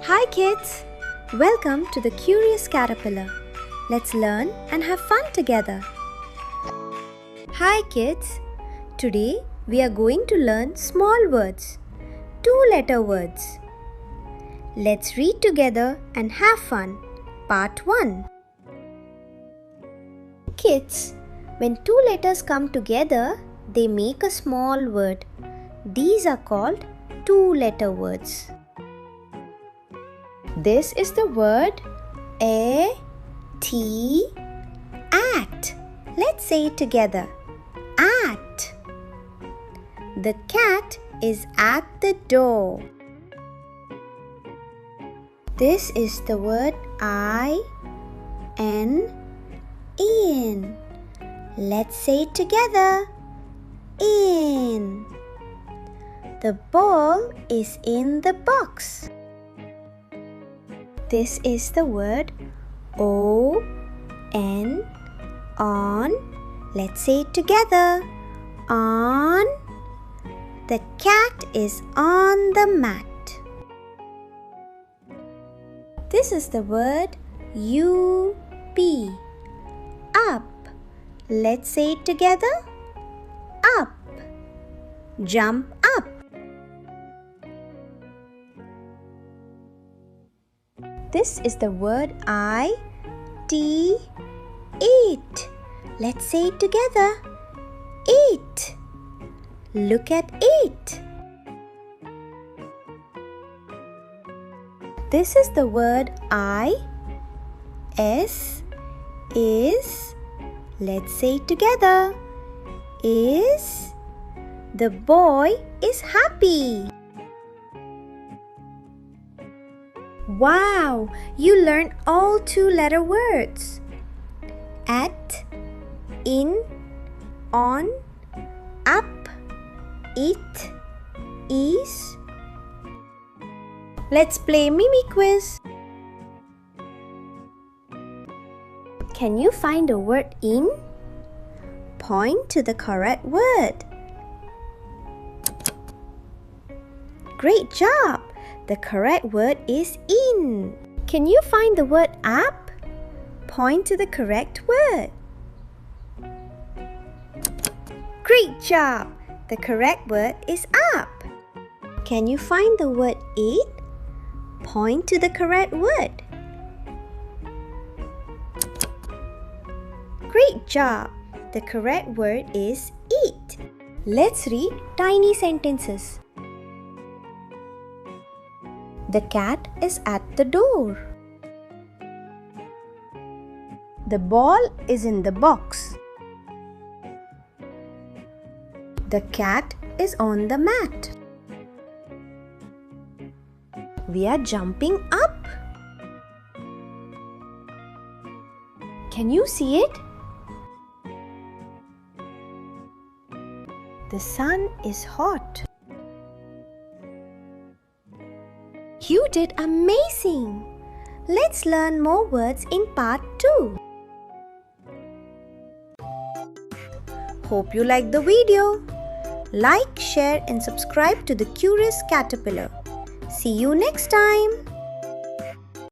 Hi kids! Welcome to the Curious Caterpillar. Let's learn and have fun together. Hi kids! Today we are going to learn small words, 2-letter words. Let's read together and have fun. Part 1. Kids, when 2 letters come together, they make a small word. These are called 2-letter words. This is the word at. Let's say it together. At. The cat is at the door. This is the word in. Let's say it together. In. The ball is in the box. This is the word on. Let's say it together. On. The cat is on the mat. This is the word up. Let's say it together. Up. Jump up. This is the word eat. Let's say it together. Eat. Look at it. This is the word is. Let's say it together. Is. The boy is happy. Wow! You learned all 2-letter words. At, in, on, up, it, is. Let's play Mimi quiz. Can you find the word in? Point to the correct word. Great job! The correct word is in. Can you find the word up? Point to the correct word. Great job! The correct word is up. Can you find the word eat? Point to the correct word. Great job! The correct word is eat. Let's read tiny sentences. The cat is at the door. The ball is in the box. The cat is on the mat. We are jumping up. Can you see it? The sun is hot. You did amazing! Let's learn more words in part 2. Hope you liked the video. Like, share and subscribe to the Curious Caterpillar. See you next time.